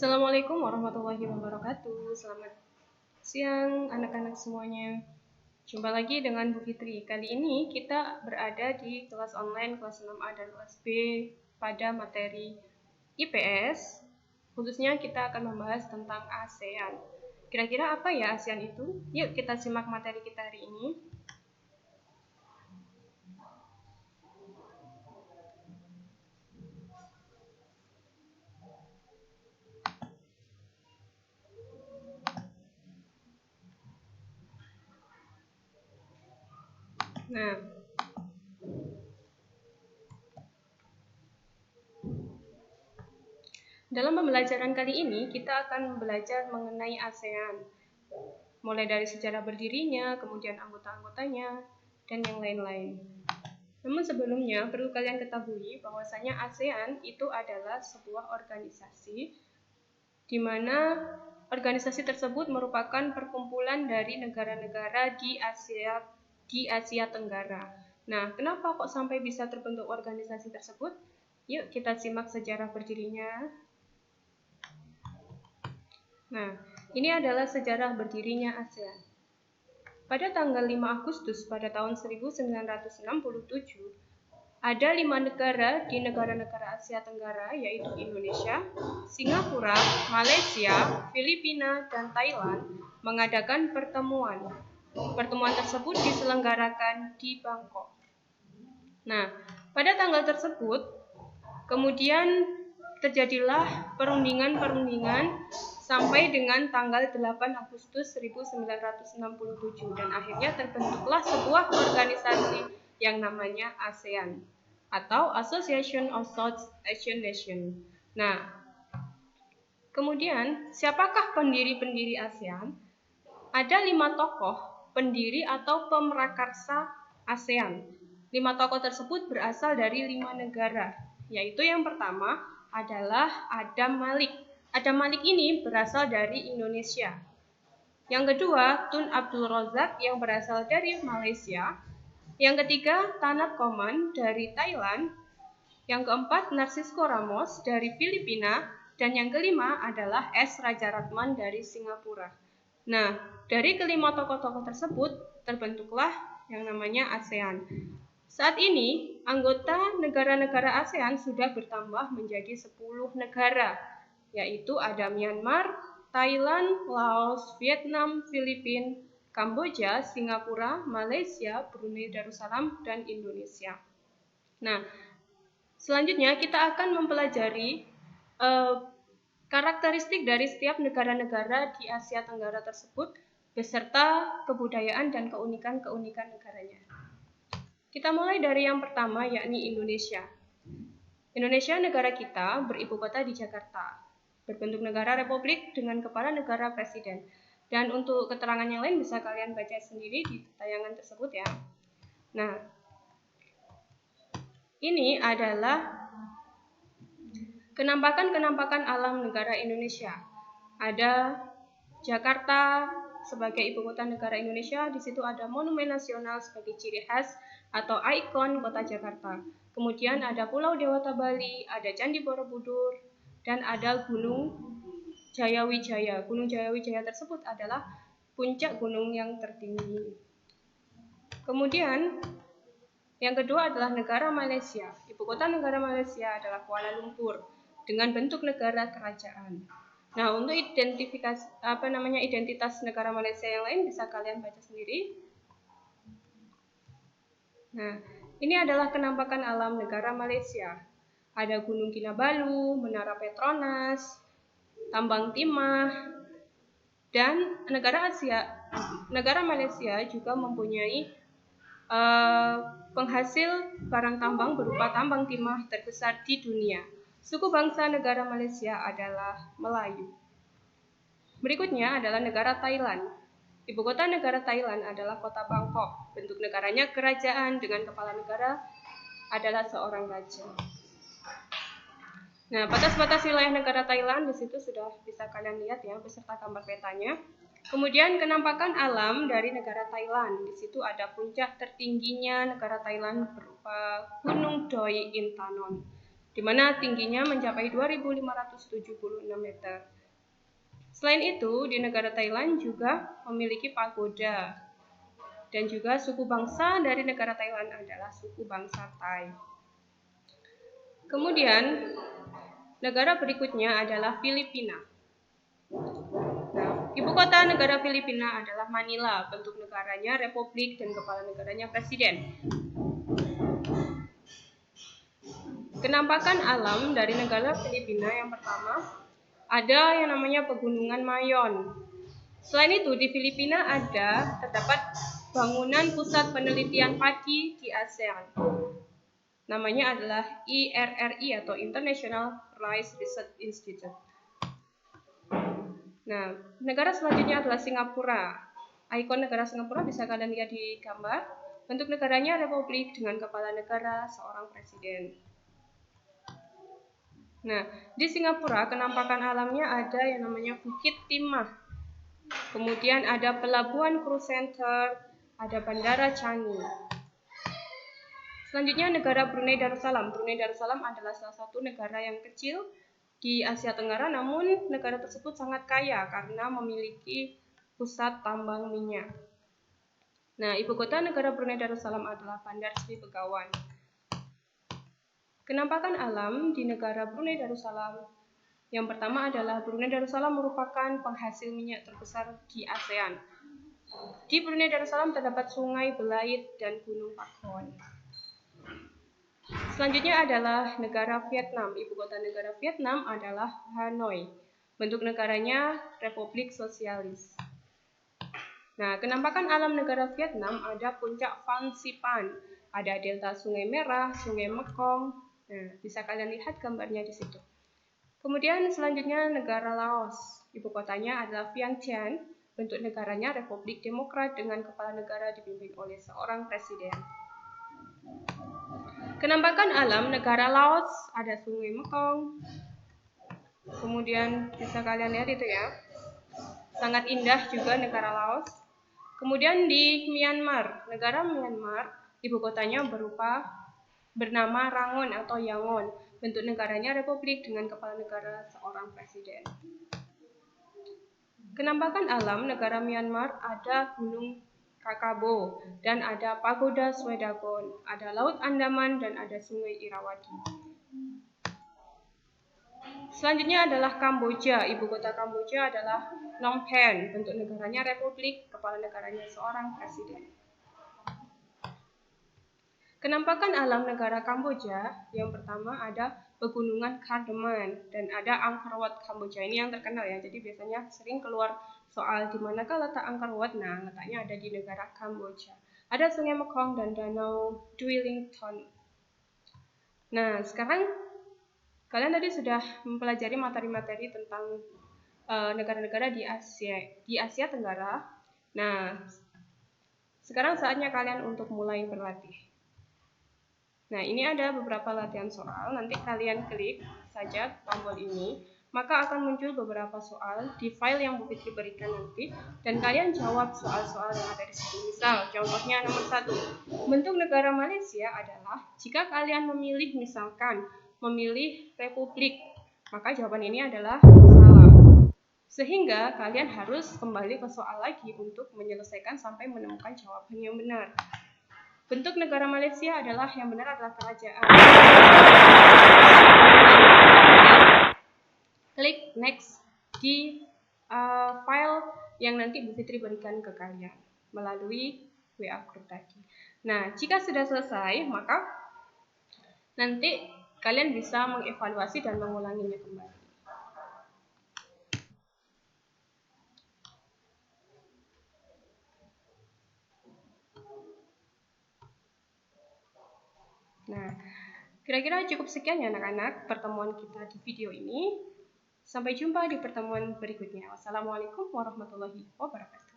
Assalamualaikum warahmatullahi wabarakatuh. Selamat siang anak-anak semuanya. Jumpa lagi dengan Bu Fitri. Kali ini kita berada di kelas online kelas 6A dan kelas B pada materi IPS. Khususnya kita akan membahas tentang ASEAN. Kira-kira apa ya ASEAN itu? Yuk kita simak materi kita hari ini. Nah, dalam pembelajaran kali ini kita akan belajar mengenai ASEAN, mulai dari sejarah berdirinya, kemudian anggota-anggotanya, dan yang lain-lain. Namun sebelumnya perlu kalian ketahui bahwasanya ASEAN itu adalah sebuah organisasi di mana organisasi tersebut merupakan perkumpulan dari negara-negara di Asia Tenggara. Nah, kenapa kok sampai bisa terbentuk organisasi tersebut? Yuk kita simak sejarah berdirinya. Nah, ini adalah sejarah berdirinya ASEAN. Pada tanggal 5 Agustus pada tahun 1967, ada 5 negara di negara-negara Asia Tenggara, yaitu Indonesia, Singapura, Malaysia, Filipina, dan Thailand mengadakan pertemuan. Pertemuan tersebut diselenggarakan di Bangkok. Nah, pada tanggal tersebut, kemudian terjadilah perundingan sampai dengan tanggal 8 Agustus 1967 dan akhirnya terbentuklah sebuah organisasi yang namanya ASEAN atau Association of South Asian Nations. Nah, kemudian siapakah pendiri-pendiri ASEAN? Ada 5 tokoh pendiri atau pemrakarsa ASEAN. 5 tokoh tersebut berasal dari 5 negara, yaitu yang pertama adalah Adam Malik. Adam Malik ini berasal dari Indonesia. Yang kedua, Tun Abdul Razak yang berasal dari Malaysia. Yang ketiga, Tanat Koman dari Thailand. Yang keempat, Narcisco Ramos dari Filipina. Dan yang kelima adalah S. Rajaratnam dari Singapura. Nah, dari kelima tokoh-tokoh tersebut terbentuklah yang namanya ASEAN. Saat ini, anggota negara-negara ASEAN sudah bertambah menjadi 10 negara, yaitu ada Myanmar, Thailand, Laos, Vietnam, Filipina, Kamboja, Singapura, Malaysia, Brunei Darussalam, dan Indonesia. Nah, selanjutnya kita akan mempelajari karakteristik dari setiap negara-negara di Asia Tenggara tersebut beserta kebudayaan dan keunikan-keunikan negaranya. Kita mulai dari yang pertama, yakni Indonesia. Indonesia negara kita beribu kota di Jakarta, berbentuk negara republik dengan kepala negara presiden. Dan untuk keterangan yang lain bisa kalian baca sendiri di tayangan tersebut ya. Nah, ini adalah kenampakan alam negara Indonesia. Ada Jakarta sebagai ibu kota negara Indonesia. Di situ ada monumen nasional sebagai ciri khas atau ikon kota Jakarta. Kemudian ada Pulau Dewata Bali, ada Candi Borobudur, dan ada Gunung Jayawijaya. Gunung Jayawijaya tersebut adalah puncak gunung yang tertinggi. Kemudian yang kedua adalah negara Malaysia. Ibu kota negara Malaysia adalah Kuala Lumpur dengan bentuk negara kerajaan. Nah, untuk identitas negara Malaysia yang lain bisa kalian baca sendiri. Nah, ini adalah kenampakan alam negara Malaysia. Ada Gunung Kinabalu, Menara Petronas, Tambang Timah, dan negara Malaysia juga mempunyai penghasil barang tambang berupa tambang timah terbesar di dunia. Suku bangsa negara Malaysia adalah Melayu. Berikutnya adalah negara Thailand. Ibu kota negara Thailand adalah kota Bangkok. Bentuk negaranya kerajaan dengan kepala negara adalah seorang raja. Nah, batas-batas wilayah negara Thailand di situ sudah bisa kalian lihat ya beserta gambar petanya. Kemudian kenampakan alam dari negara Thailand. Di situ ada puncak tertingginya negara Thailand berupa Gunung Doi Intanon. di mana tingginya mencapai 2.576 meter. Selain itu, di negara Thailand juga memiliki pagoda. Dan juga suku bangsa dari negara Thailand adalah suku bangsa Thai. Kemudian, negara berikutnya adalah Filipina. Nah, ibu kota negara Filipina adalah Manila. Bentuk negaranya republik dan kepala negaranya presiden. Kenampakan alam dari negara Filipina yang pertama, ada yang namanya Pegunungan Mayon. Selain itu, di Filipina terdapat bangunan pusat penelitian padi di ASEAN. Namanya adalah IRRI atau International Rice Research Institute. Nah, negara selanjutnya adalah Singapura. Ikon negara Singapura bisa kalian lihat di gambar. Bentuk negaranya republik dengan kepala negara seorang presiden. Nah, di Singapura kenampakan alamnya ada yang namanya Bukit Timah. Kemudian ada Pelabuhan Cruise Center, ada Bandara Changi. Selanjutnya negara Brunei Darussalam. Brunei Darussalam adalah salah satu negara yang kecil di Asia Tenggara, namun negara tersebut sangat kaya karena memiliki pusat tambang minyak. Nah, ibu kota negara Brunei Darussalam adalah Bandar Sri Begawan. Kenampakan alam di negara Brunei Darussalam yang pertama adalah Brunei Darussalam merupakan penghasil minyak terbesar di ASEAN. Di Brunei Darussalam terdapat sungai Belait dan Gunung Pakhon. Selanjutnya adalah negara Vietnam. Ibu kota negara Vietnam adalah Hanoi. Bentuk negaranya Republik Sosialis. Nah, kenampakan alam negara Vietnam ada puncak Phan Xipang, ada delta Sungai Merah, Sungai Mekong. Nah, bisa kalian lihat gambarnya di situ. Kemudian selanjutnya negara Laos. Ibu kotanya adalah Vientiane. Bentuk negaranya Republik Demokrat dengan kepala negara dipimpin oleh seorang presiden. Kenampakan alam negara Laos ada Sungai Mekong. Kemudian bisa kalian lihat itu ya. Sangat indah juga negara Laos. Kemudian di Myanmar, negara Myanmar, ibu kotanya bernama Rangon atau Yangon. Bentuk negaranya republik dengan kepala negara seorang presiden. Kenampakan alam negara Myanmar ada Gunung Kakabo dan ada Pagoda Swedagon, ada Laut Andaman dan ada Sungai Irrawaddy. Selanjutnya adalah Kamboja. Ibu kota Kamboja adalah Phnom Penh. Bentuk negaranya republik, kepala negaranya seorang presiden. Kenampakan alam negara Kamboja yang pertama ada Pegunungan Cardamom dan ada Angkor Wat Kamboja. Ini yang terkenal ya. Jadi biasanya sering keluar soal di manakah letak Angkor Wat. Nah, letaknya ada di negara Kamboja. Ada Sungai Mekong dan Danau Wellington. Nah, sekarang kalian tadi sudah mempelajari materi-materi tentang negara-negara di Asia Tenggara. Nah, sekarang saatnya kalian untuk mulai berlatih. Nah, ini ada beberapa latihan soal. Nanti kalian klik saja tombol ini, maka akan muncul beberapa soal di file yang Bu Fitri berikan nanti, dan kalian jawab soal-soal yang ada di situ. Misal, contohnya nomor 1. Bentuk negara Malaysia adalah jika kalian memilih republik, maka jawaban ini adalah salah. Sehingga kalian harus kembali ke soal lagi untuk menyelesaikan sampai menemukan jawaban yang benar. Bentuk negara Malaysia adalah yang benar adalah kerajaan. Klik next di file yang nanti Bu Fitri berikan ke kalian melalui WA group tadi. Nah, jika sudah selesai, maka nanti kalian bisa mengevaluasi dan mengulanginya kembali. Nah, kira-kira cukup sekian ya anak-anak pertemuan kita di video ini. Sampai jumpa di pertemuan berikutnya. Wassalamualaikum warahmatullahi wabarakatuh.